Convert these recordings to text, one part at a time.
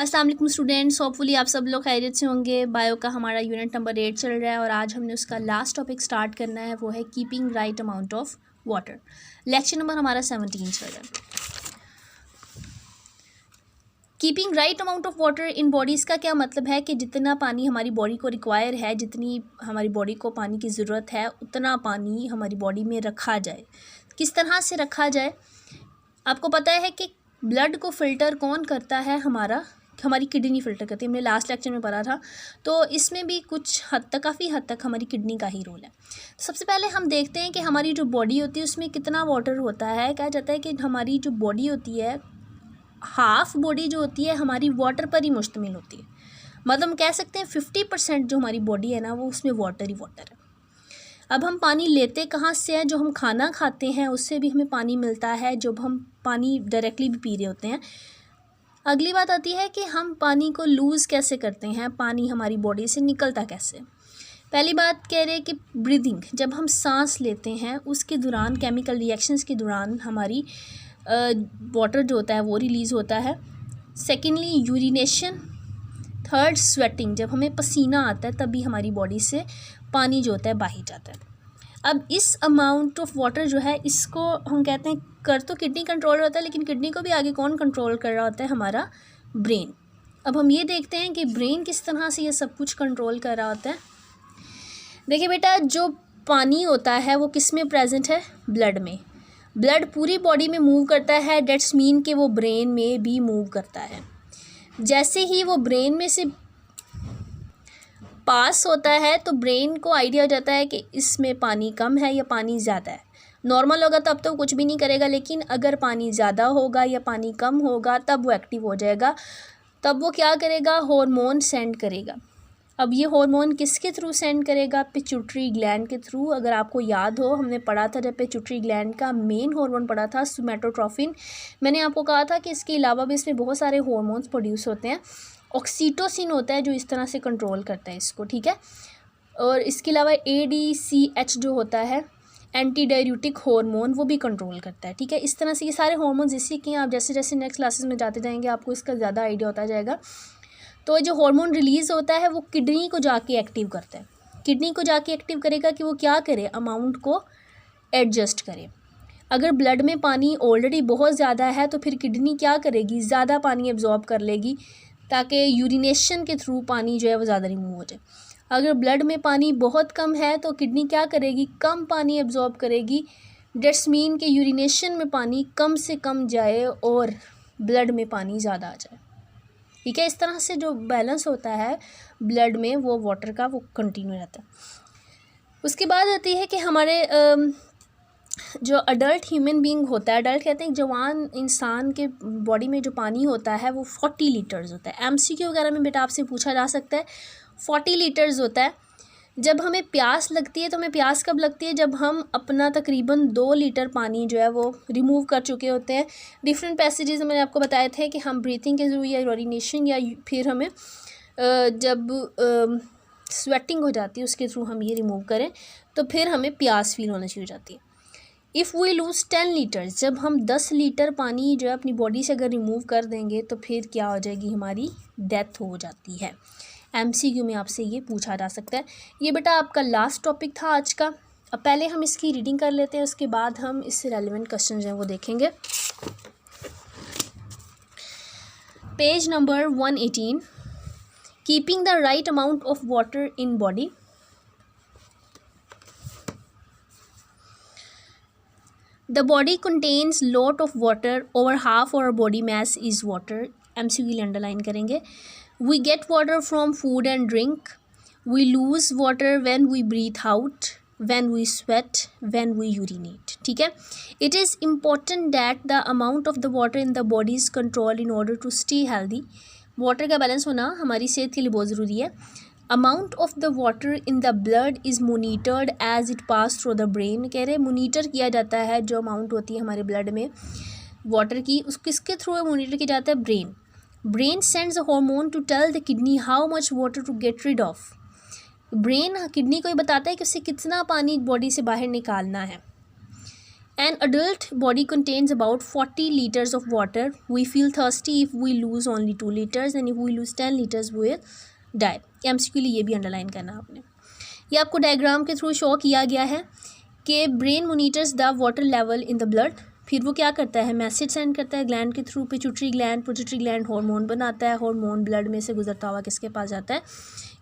अस्सलाम वालेकुम students, hopefully आप सब लोग खैरियत से होंगे। बायो का हमारा यूनिट नंबर 8 चल रहा है और आज हमने उसका लास्ट टॉपिक स्टार्ट करना है, वो है keeping right amount of water. Lecture number हमारा 17 चल रहा है। Keeping right amount of water in bodies का क्या मतलब है कि जितना पानी हमारी बॉडी को रिक्वायर है, जितनी हमारी बॉडी को पानी की ज़रूरत है, उतना पानी हमारी बॉडी में रखा जाए। किस तरह से रखा जाए? आपको पता है कि ब्लड को फ़िल्टर कौन करता है? हमारी किडनी फ़िल्टर करती है। हमने लास्ट लेक्चर में पढ़ा था। तो इसमें भी कुछ हद तक, काफ़ी हद तक हमारी किडनी का ही रोल है। सबसे पहले हम देखते हैं कि हमारी जो बॉडी होती है उसमें कितना वाटर होता है। कहा जाता है कि हमारी जो बॉडी होती है, हाफ़ बॉडी जो होती है हमारी वाटर पर ही मुश्तमिल होती है। मतलब हम कह सकते हैं 50% जो हमारी बॉडी है ना, वो उसमें वाटर ही वाटर है। अब हम पानी लेते कहाँ से हैं? जो हम खाना खाते हैं उससे भी हमें पानी मिलता है, जब हम पानी डायरेक्टली भी पी रहे होते हैं। अगली बात आती है कि हम पानी को लूज़ कैसे करते हैं, पानी हमारी बॉडी से निकलता कैसे। पहली बात कह रहे हैं कि ब्रीदिंग, जब हम सांस लेते हैं उसके दौरान, केमिकल रिएक्शंस के दौरान हमारी वाटर जो होता है वो रिलीज़ होता है। Secondly urination. थर्ड स्वेटिंग, जब हमें पसीना आता है तभी हमारी बॉडी से पानी जो होता है बाहर जाता है। अब इस अमाउंट ऑफ वाटर जो है, इसको हम कहते हैं कर तो किडनी कंट्रोल होता है, लेकिन किडनी को भी आगे कौन कंट्रोल कर रहा होता है? हमारा ब्रेन। अब हम ये देखते हैं कि ब्रेन किस तरह से ये सब कुछ कंट्रोल कर रहा होता है। देखिए बेटा, जो पानी होता है वो किस में प्रेजेंट है? ब्लड में। ब्लड पूरी बॉडी में मूव करता है, डेट्स मीन कि वो ब्रेन में भी मूव करता है। जैसे ही वो ब्रेन में से पास होता है तो ब्रेन को आइडिया हो जाता है कि इसमें पानी कम है या पानी ज़्यादा है। नॉर्मल होगा तब तो कुछ भी नहीं करेगा, लेकिन अगर पानी ज़्यादा होगा या पानी कम होगा तब वो एक्टिव हो जाएगा। तब वो क्या करेगा? हार्मोन सेंड करेगा। अब ये हार्मोन किसके थ्रू सेंड करेगा? पिट्यूटरी ग्लैंड के थ्रू। अगर आपको याद हो, हमने पढ़ा था जब पिट्यूटरी ग्लैंड का मेन हार्मोन पढ़ा था सोमैटोट्रोपिन। मैंने आपको कहा था कि इसके अलावा भी इसमें बहुत सारे हार्मोन्स प्रोड्यूस होते हैं। ऑक्सीटोसिन होता है जो इस तरह से कंट्रोल करता है इसको, ठीक है। और इसके अलावा ADCH जो होता है, एंटी डाययूरेटिक हार्मोन, वो भी कंट्रोल करता है, ठीक है। इस तरह से ये सारे हार्मोन्स इसी के, आप जैसे जैसे नेक्स्ट क्लासेस में जाते जाएंगे आपको इसका ज़्यादा आइडिया होता जाएगा। तो जो हार्मोन रिलीज़ होता है वो किडनी को जाके एक्टिव करता है। किडनी को जाके एक्टिव करेगा कि वो क्या करे? अमाउंट को एडजस्ट करे। अगर ब्लड में पानी ऑलरेडी बहुत ज़्यादा है तो फिर किडनी क्या करेगी? ज़्यादा पानी एब्जॉर्ब कर लेगी ताकि यूरिनेशन के थ्रू पानी जो है वो ज़्यादा रिमूव हो जाए। अगर ब्लड में पानी बहुत कम है तो किडनी क्या करेगी? कम पानी एब्जॉर्ब करेगी। डेट्स मीन कि यूरिनेशन में पानी कम से कम जाए और ब्लड में पानी ज़्यादा आ जाए, ठीक है। इस तरह से जो बैलेंस होता है ब्लड में वो वाटर का, वो कंटिन्यू रहता है। उसके बाद आती है कि हमारे जो अडल्ट ह्यूमन बीइंग होता है, अडल्ट कहते हैं जवान इंसान के बॉडी में जो पानी होता है वो 40 लीटर्स होता है। MCQ वगैरह में बेटा आपसे पूछा जा सकता है। 40 लीटर्स होता है। जब हमें प्यास लगती है तो हमें प्यास कब लगती है? जब हम अपना तकरीबन 2 लीटर पानी जो है वो रिमूव कर चुके होते हैं। डिफरेंट पैसेजेस मैंने आपको बताए थे कि हम ब्रीथिंग के थ्रू या यूरिनेशन या फिर हमें जब स्वेटिंग हो जाती है उसके थ्रू हम ये रिमूव करें तो फिर हमें प्यास फील होना शुरू हो जाती है। इफ़ वी लूज़ 10 लीटर्स, जब हम 10 लीटर पानी जो है अपनी बॉडी से अगर रिमूव कर देंगे तो फिर क्या हो जाएगी? हमारी डेथ हो जाती है। MCQ में आपसे ये पूछा जा सकता है। ये बेटा आपका लास्ट टॉपिक था आज का। अब पहले हम इसकी रीडिंग कर लेते हैं, उसके बाद हम इससे रेलिवेंट क्वेश्चन जो हैं वो देखेंगे। Page number 118, keeping the right amount of water in body. The body contains lot of water. Over half our body mass is water. MCQ underline करेंगे। We get water from food and drink. We lose water when we breathe out, when we sweat, when we urinate. ठीक है। It is important that the amount of the water in the body is controlled in order to stay healthy. Water का balance होना हमारी सेहत के लिए बहुत ज़रूरी है। Amount of the water in the blood is monitored as it pass through the brain. कह रहे मोनीटर किया जाता है जो अमाउंट होती है हमारे ब्लड में वाटर की, उस किसके थ्रू मोनीटर किया जाता है? Brain. Brain sends a hormone to tell the kidney how much water to get rid of. Brain kidney को ये बताता है कि उसे कितना पानी बॉडी से बाहर निकालना है। An adult body contains about 40 liters of water. We feel thirsty if we lose only 2 liters and if we lose 10 liters we will die. MCQ के लिए ये भी अंडरलाइन करना आपने. ये आपको डायग्राम के थ्रू शो किया गया है कि brain monitors the water level in the blood. फिर वो क्या करता है, मैसेज सेंड करता है ग्लैंड के थ्रू. पिट्यूटरी ग्लैंड हार्मोन बनाता है. हार्मोन ब्लड में से गुजरता हुआ किसके पास जाता है,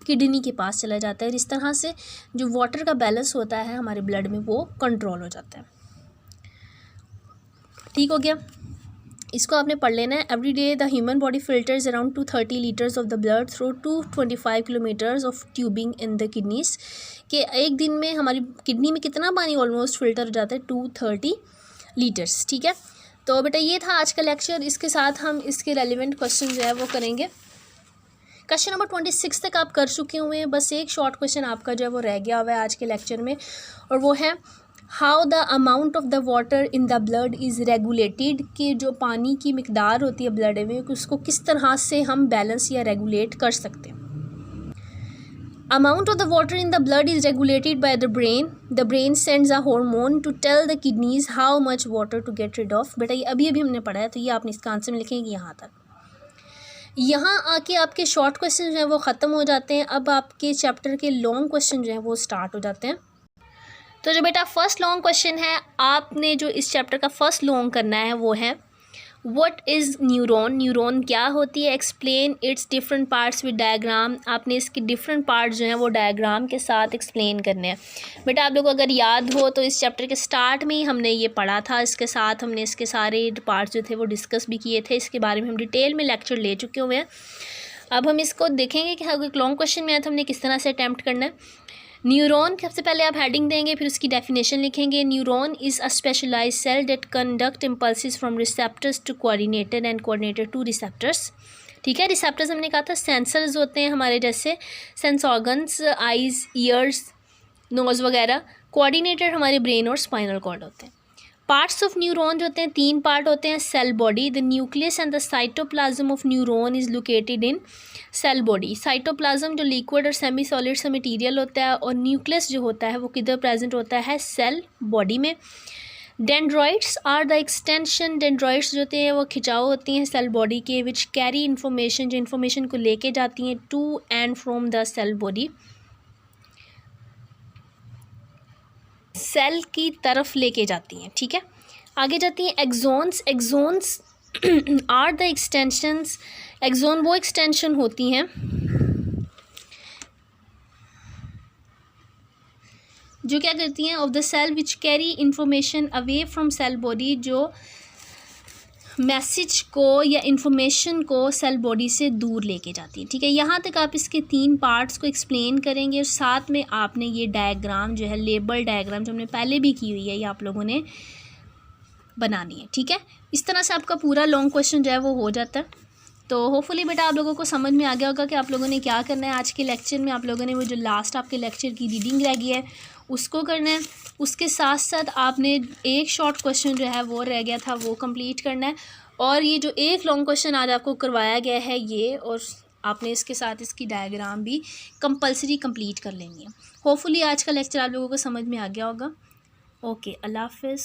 किडनी के पास चला जाता है. इस तरह से जो वाटर का बैलेंस होता है हमारे ब्लड में वो कंट्रोल हो जाता है. ठीक हो गया, इसको आपने पढ़ लेना है. Every day the human body filters around 230 litres of the blood through 225 kilometres of tubing in the kidneys. कि एक दिन में हमारी किडनी में कितना पानी ऑलमोस्ट फिल्टर हो जाता है, 230 लीटर्स. ठीक है, तो बेटा ये था आज का लेक्चर. इसके साथ हम इसके रेलिवेंट क्वेश्चन जो है वो करेंगे. क्वेश्चन नंबर 26 तक आप कर चुके हुए हैं. बस एक शॉर्ट क्वेश्चन आपका जो है वो रह गया हुआ है आज के लेक्चर में, और वो है how the amount of the water in the blood is regulated. कि जो पानी की मिकदार होती है ब्लड में उसको किस तरह से हम बैलेंस या रेगुलेट कर सकते हैं. Amount of the water in the blood is regulated by the brain. The brain sends a hormone to tell the kidneys how much water to get rid of. बेटा ये अभी हमने पढ़ा है, तो ये आपने इसका आंसर में लिखेंगे यहाँ तक. यहाँ आके आपके शॉर्ट क्वेश्चन जो हैं वो ख़त्म हो जाते हैं. अब आपके चैप्टर के लॉन्ग क्वेश्चन जो हैं वो स्टार्ट हो जाते हैं. तो जो बेटा फर्स्ट लॉन्ग क्वेश्चन है, आपने जो इस चैप्टर का फर्स्ट लॉन्ग करना है वो है व्हाट इज़ न्यूरॉन. न्यूरॉन क्या होती है, explain it's different parts with diagram. आपने इसके डिफरेंट पार्ट्स जो हैं वो डायग्राम के साथ एक्सप्लेन करने हैं. बेटा आप लोग को अगर याद हो तो इस चैप्टर के स्टार्ट में ही हमने ये पढ़ा था. इसके साथ हमने इसके सारे पार्ट्स जो थे वो डिस्कस भी किए थे. इसके बारे में हम डिटेल में लेक्चर ले चुके हुए हैं. अब हम इसको देखेंगे कि अगर लॉन्ग क्वेश्चन में आया तो हमने किस तरह से अटैम्प्ट करना है. न्यूरॉन सबसे पहले आप हेडिंग देंगे, फिर उसकी डेफिनेशन लिखेंगे. Neuron is a specialised cell that conduct impulses from receptors to coordinator and coordinator to receptors. ठीक है, रिसेप्टर्स हमने कहा था सेंसर्स होते हैं हमारे, जैसे sense organs, eyes, ears, nose वगैरह. कोऑर्डिनेटर हमारे ब्रेन और स्पाइनल कॉर्ड होते हैं. पार्ट्स ऑफ न्यूरॉन जो होते हैं 3 पार्ट होते हैं. Cell body, the nucleus and the cytoplasm of neuron is located in cell body. Cytoplasm जो लिक्विड और सेमी सॉलिड सा मटीरियल होता है, और न्यूक्लियस जो होता है वो किधर प्रेजेंट होता है, सेल बॉडी में. Dendroids are the extension. Dendroids जो होते हैं वो खिंचाव होती हैं सेल बॉडी के, विच कैरी इन्फॉर्मेशन, जो इन्फॉर्मेशन को लेके जाती हैं to and from the cell body, cell की तरफ लेके जाती हैं. ठीक है, आगे जाती हैं axons. Axons are the extensions. Axon वो एक्सटेंशन होती हैं जो क्या करती हैं of the cell which carry information away from cell body, जो मैसेज को या इंफॉर्मेशन को सेल बॉडी से दूर लेके जाती है. ठीक है, यहाँ तक आप इसके 3 पार्ट्स को एक्सप्लेन करेंगे, और साथ में आपने ये डायग्राम जो है, लेबल डायग्राम जो हमने पहले भी की हुई है, ये आप लोगों ने बनानी है. ठीक है, इस तरह से आपका पूरा लॉन्ग क्वेश्चन जो है वो हो जाता है. तो होपफुली बेटा आप लोगों को समझ में आ गया होगा कि आप लोगों ने क्या करना है. आज के लेक्चर में आप लोगों ने वो जो लास्ट आपके लेक्चर की रीडिंग रह गई है उसको करना है. उसके साथ साथ आपने एक शॉर्ट क्वेश्चन जो है वो रह गया था वो कंप्लीट करना है. और ये जो एक लॉन्ग क्वेश्चन आज आपको करवाया गया है ये, और आपने इसके साथ इसकी डायग्राम भी कंपलसरी कंप्लीट कर लेनी है. होपफुली आज का लेक्चर आप लोगों को समझ में आ गया होगा. ओके, अल्लाह हाफ़िज़.